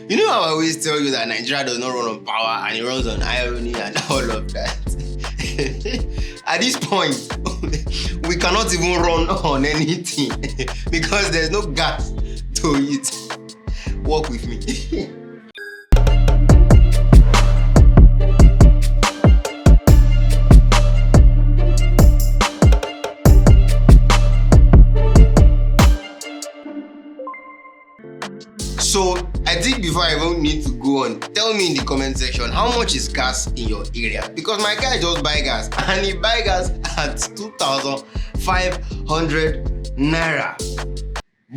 You know how I always tell you that Nigeria does not run on power and it runs on irony and all of that? At this point, we cannot even run on anything because there's no gas to it. Walk with me. So I think before I even need to go on, tell me in the comment section how much is gas in your area, because my guy just buy gas and he buy gas at 2,500 naira.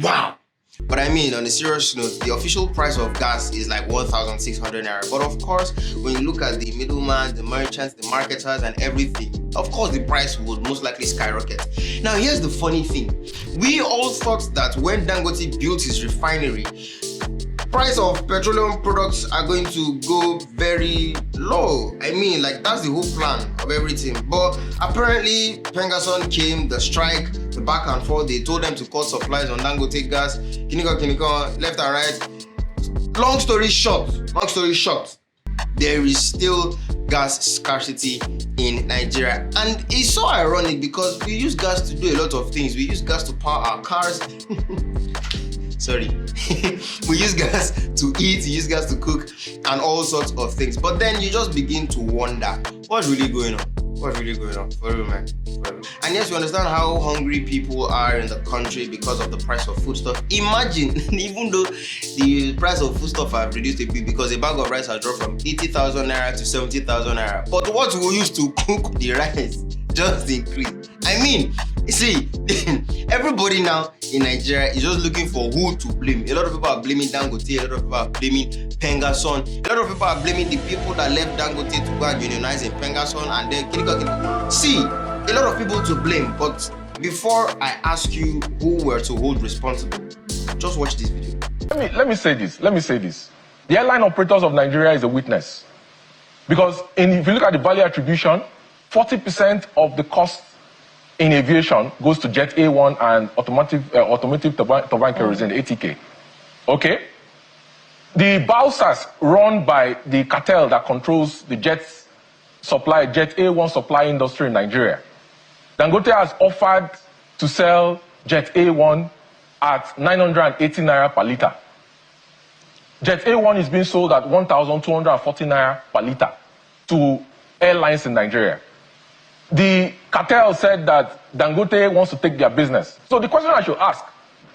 Wow. But I mean, on a serious note, the official price of gas is like 1,600 naira. But of course, when you look at the middleman, the merchants, the marketers and everything, of course the price would most likely skyrocket. Now here's the funny thing. We all thought that when Dangote built his refinery, price of petroleum products are going to go very low. I mean, like that's the whole plan of everything. But apparently, Pengason came, the strike, the back and forth. They told them to cut supplies on Dangote gas, Kiniko, left and right. Long story short, there is still gas scarcity in Nigeria. And it's so ironic because we use gas to do a lot of things. We use gas to power our cars. Sorry. We use gas to eat, we use gas to cook, and all sorts of things. But then you just begin to wonder, what's really going on? What's really going on? For real, man. For real. And yes, you understand how hungry people are in the country because of the price of foodstuff. Imagine, even though the price of foodstuff have reduced a bit because a bag of rice has dropped from 80,000 naira to 70,000 naira. But what we use to cook the rice just increased. I mean, see, everybody now in Nigeria is just looking for who to blame. A lot of people are blaming Dangote, a lot of people are blaming Pengason, a lot of people are blaming the people that left Dangote to go and unionize in Pengason and then see, a lot of people to blame. But before I ask you who were to hold responsible, just watch this video. Let me say this. The airline operators of Nigeria is a witness. Because if you look at the value attribution, 40% of the cost in aviation goes to Jet A1 and automotive turbine kerosene, ATK. Okay? The Bausas run by the cartel that controls the Jet A1 supply industry in Nigeria. Dangote has offered to sell Jet A1 at 980 naira per litre. Jet A1 is being sold at 1,240 naira per litre to airlines in Nigeria. The cartel said that Dangote wants to take their business. So the question I should ask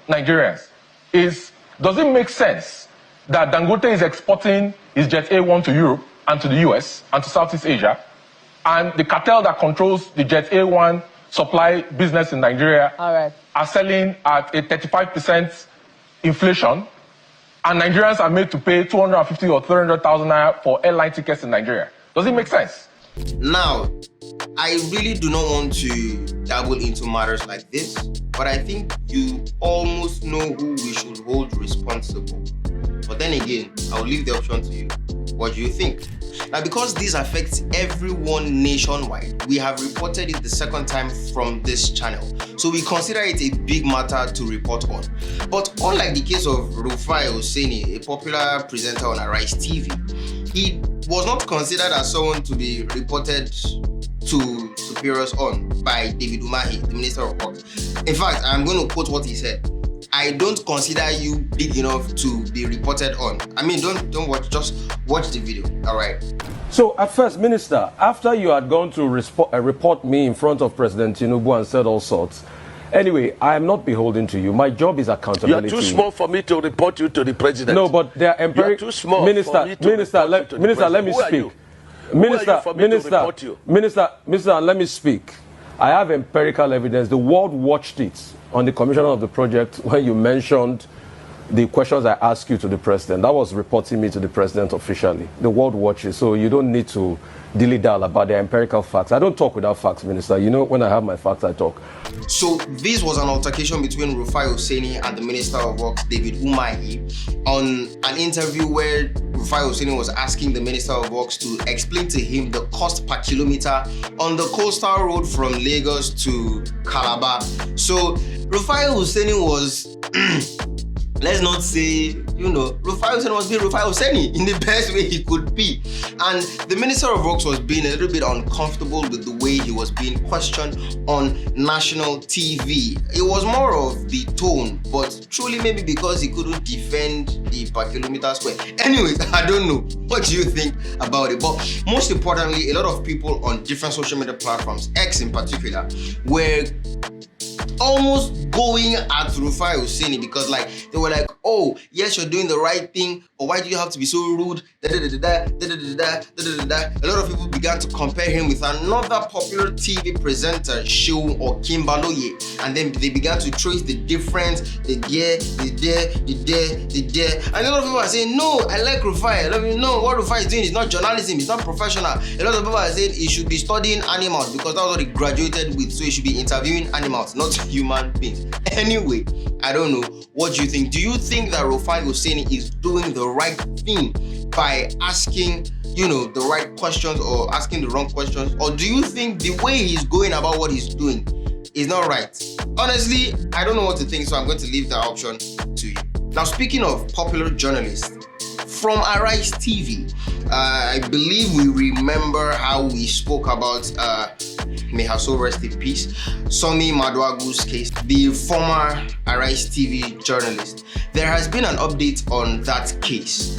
Nigerians is, does it make sense that Dangote is exporting his Jet A1 to Europe and to the US and to Southeast Asia, and the cartel that controls the Jet A1 supply business in Nigeria are selling at a 35% inflation, and Nigerians are made to pay 250 or 300,000 naira for airline tickets in Nigeria? Does it make sense? Now, I really do not want to dabble into matters like this, but I think you almost know who we should hold responsible. But then again, I'll leave the option to you. What do you think? Now, because this affects everyone nationwide, we have reported it the second time from this channel. So we consider it a big matter to report on. But unlike the case of Rufai Oseni, a popular presenter on Arise TV, he was not considered as someone to be reported to superiors on by David Umahi, the Minister of Works. In fact, I'm going to quote what he said. I don't consider you big enough to be reported on. I mean, don't watch, just watch the video, all right? So at first, Minister, after you had gone to report me in front of President Tinubu and said all sorts, anyway, I am not beholden to you. My job is accountability. You're too small for me to report you to the president. No, but they are empirical. You're too small Minister, for me to report you to the Minister, let me president. speak. Minister, let me speak. I have empirical evidence. The world watched it on the commission of the project when you mentioned the questions I asked you to the president. That was reporting me to the president officially. The world watches, so you don't need to dilly-dally about the empirical facts. I don't talk without facts, Minister. You know, when I have my facts, I talk. So this was an altercation between Rufai Oseni and the Minister of Works, David Umahi, on an interview where Rufai Oseni was asking the Minister of Works to explain to him the cost per kilometer on the coastal road from Lagos to Calabar. So Rufai Oseni was, let's not say Rufai Husseini was being Rufai Husseini in the best way he could be. And the Minister of Works was being a little bit uncomfortable with the way he was being questioned on national TV. It was more of the tone, but truly maybe because he couldn't defend the per kilometer square. Anyways, I don't know. What do you think about it? But most importantly, a lot of people on different social media platforms, X in particular, were almost going at Rufai Husseini because they were like, oh, yes, you're doing the right thing, but why do you have to be so rude? A lot of people began to compare him with another popular TV presenter, Seun or Kimbaloye, and then they began to trace the difference, and a lot of people are saying, no, I like Rufai. A lot of people know what Rufai is doing is not journalism, it's not professional. A lot of people are saying he should be studying animals because that's what he graduated with, so he should be interviewing animals, not human beings. Anyway, I don't know. What do you think? Do you think that Rufai Husseini is doing the right thing by asking, the right questions or asking the wrong questions? Or do you think the way he's going about what he's doing is not right? Honestly, I don't know what to think, so I'm going to leave that option to you. Now, speaking of popular journalists, from Arise TV, I believe we remember how we spoke about, may her soul rest in peace, Somi Maduagu's case, the former Arise TV journalist. There has been an update on that case.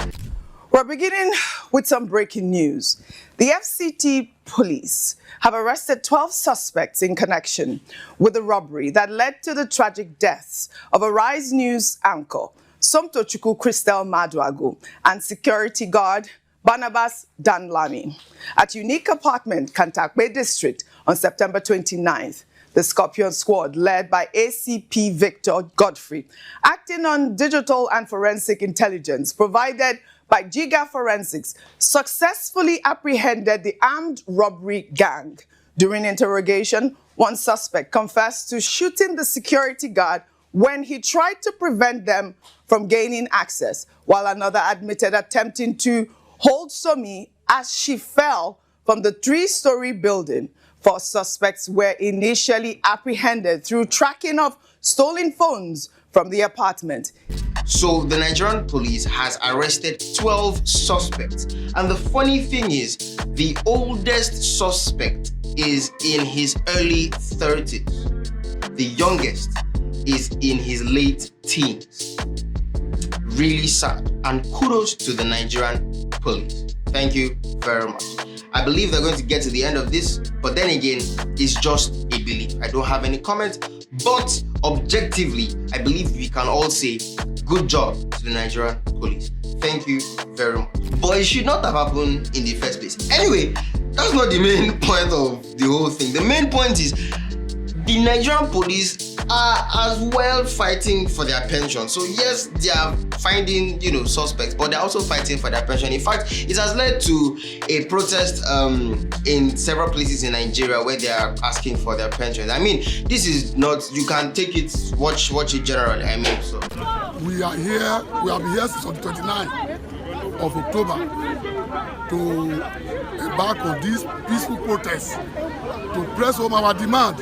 We're beginning with some breaking news. The FCT police have arrested 12 suspects in connection with the robbery that led to the tragic deaths of Arise News anchor Somtochukwu Christel Maduagu and security guard Barnabas Danlami at Unique Apartment, Kantakbe District on September 29th. The Scorpion Squad, led by ACP Victor Godfrey, acting on digital and forensic intelligence provided by Giga Forensics, successfully apprehended the armed robbery gang. During interrogation, one suspect confessed to shooting the security guard when he tried to prevent them from gaining access, while another admitted attempting to hold Somi as she fell from the 3-story building. 4 suspects were initially apprehended through tracking of stolen phones from the apartment. So the Nigerian police has arrested 12 suspects. And the funny thing is, the oldest suspect is in his early 30s. The youngest is in his late teens. Really sad. And kudos to the Nigerian police. Thank you very much. I believe they're going to get to the end of this, but then again, it's just a belief. I don't have any comment, but objectively, I believe we can all say good job to the Nigerian police. Thank you very much. But it should not have happened in the first place. Anyway, that's not the main point of the whole thing. The main point is the Nigerian police are as well fighting for their pension. So yes, they are finding, suspects, but they're also fighting for their pension. In fact, it has led to a protest in several places in Nigeria where they are asking for their pensions. I mean, this is not, you can take it, watch it generally. I mean, so. We are here, we have been here since on the 29th of October to embark on this peaceful protest to press home our demand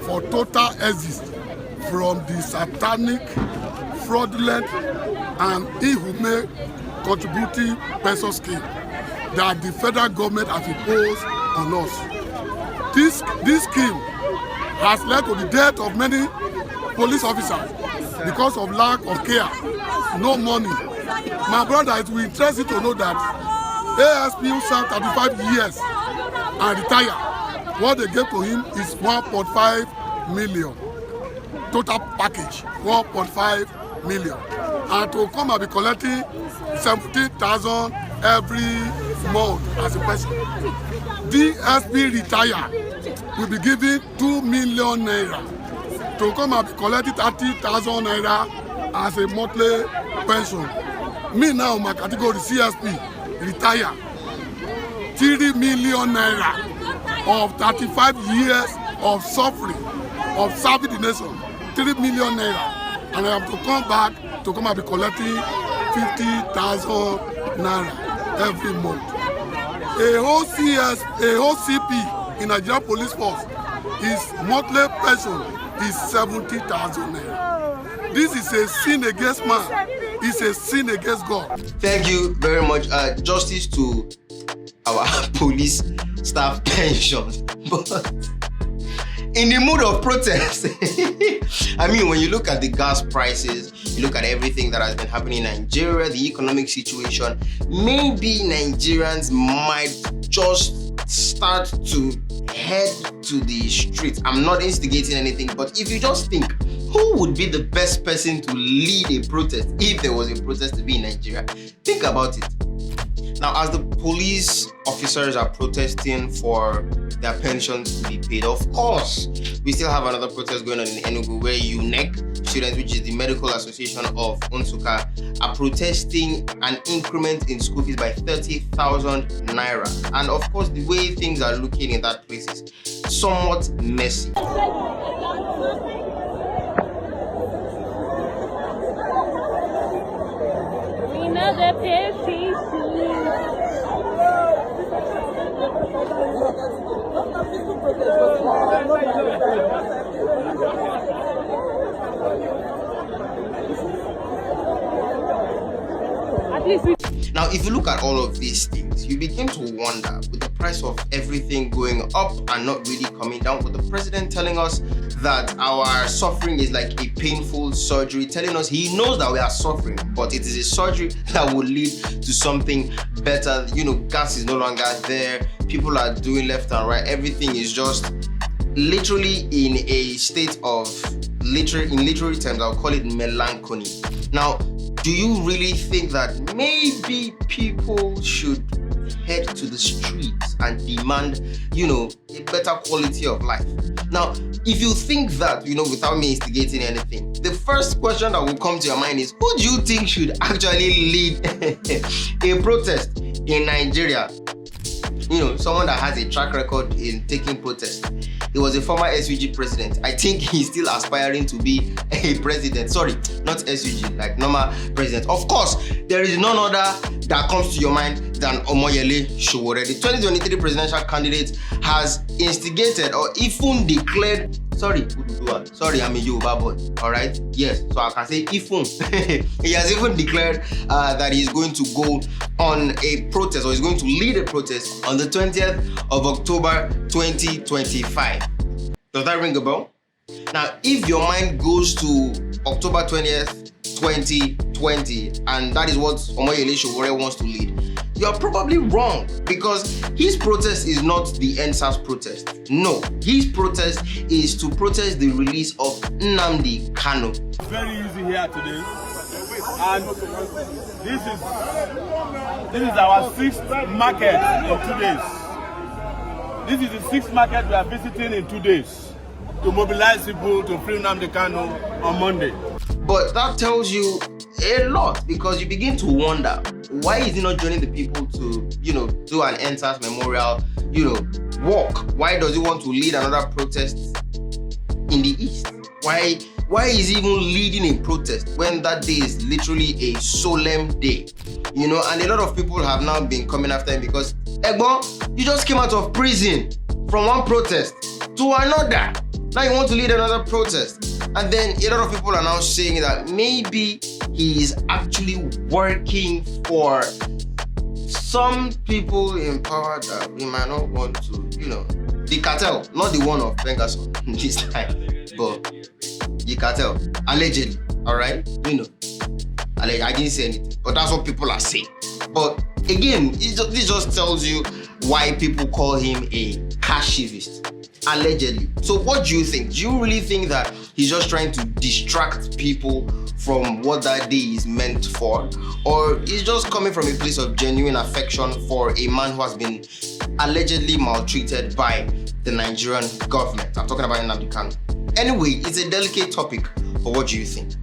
for total exit from the satanic, fraudulent, and inhumane contributing pension scheme that the federal government has imposed on us. This scheme has led to the death of many police officers because of lack of care, no money. My brother, it will interest you to know that ASP who served 35 years and retired. What they gave to him is 1.5 million. Total package, 1.5 million. And to come and be collecting 70,000 every month as a person. DSP retire will be giving 2 million naira. To come and be collecting 30,000 naira as a monthly pension. Me now, my category CSP, retire. 3 million naira. Of 35 years of suffering, of serving the nation, 3 million naira, and I have to come back to come and be collecting 50,000 naira every month. A whole CP in Nigerian Police Force, his monthly pension is 70,000 naira. This is a sin against man. is a sin against God. Thank you very much. Justice to our police staff pensions. But in the mood of protest, I mean, when you look at the gas prices, you look at everything that has been happening in Nigeria, the economic situation, maybe Nigerians might just start to head to the streets. I'm not instigating anything, but if you just think, who would be the best person to lead a protest if there was a protest to be in Nigeria? Think about it. Now, as the police officers are protesting for their pensions to be paid, of course, we still have another protest going on in Enugu where N.A.T students, which is the Medical Association of Nsukka, are protesting an increment in school fees by 30,000 naira. And of course, the way things are looking in that place is somewhat messy. Now, if you look at all of these things, you begin to wonder, with the price of everything going up and not really coming down, with the president telling us that our suffering is like a painful surgery, telling us he knows that we are suffering, but it is a surgery that will lead to something better. You know, gas is no longer there, people are doing left and right, everything is just literally in a state of, in literary terms, I'll call it melancholy. Now, do you really think that maybe people should head to the streets and demand, you know, a better quality of life? Now, if you think that, you know, without me instigating anything, the first question that will come to your mind is, who do you think should actually lead a protest in Nigeria? You know, someone that has a track record in taking protests. He was a former SUG president. I think he's still aspiring to be a president. Sorry, not SUG, like normal president. Of course, there is none other that comes to your mind than Omoyele Sowore. The 2023 presidential candidate has instigated or even declared, sorry, I'm a Yoruba boy, all right? Yes, so I can say Ifun. He has even declared that he's going to go on a protest, or he's going to lead a protest on the 20th of October 2025. Does that ring a bell? Now, if your mind goes to October 20th, 2020, and that is what Omoyele Sowore wants to lead, you're probably wrong, because his protest is not the NSAS protest. No, his protest is to protest the release of Nnamdi Kanu. It's very easy here today, and this is our sixth market in 2 days. This is the sixth market we are visiting in 2 days to mobilize people to free Nnamdi Kanu on Monday. But that tells you a lot, because you begin to wonder, why is he not joining the people to, you know, do an NSAS memorial, you know, walk? Why does he want to lead another protest in the East? Why is he even leading a protest when that day is literally a solemn day? You know, and a lot of people have now been coming after him because, Egbon, you just came out of prison from one protest to another. Now you want to lead another protest. And then a lot of people are now saying that maybe he is actually working for some people in power that we might not want to, you know, the cartel, not the one of Bengason this time, but the cartel, allegedly, all right? You know, I didn't say anything, but that's what people are saying. But again, this just tells you why people call him a cashivist. Allegedly. So what do you think? Do you really think that he's just trying to distract people from what that day is meant for? Or he's just coming from a place of genuine affection for a man who has been allegedly maltreated by the Nigerian government? I'm talking about Nnamdi Kanu. Anyway, it's a delicate topic, but what do you think?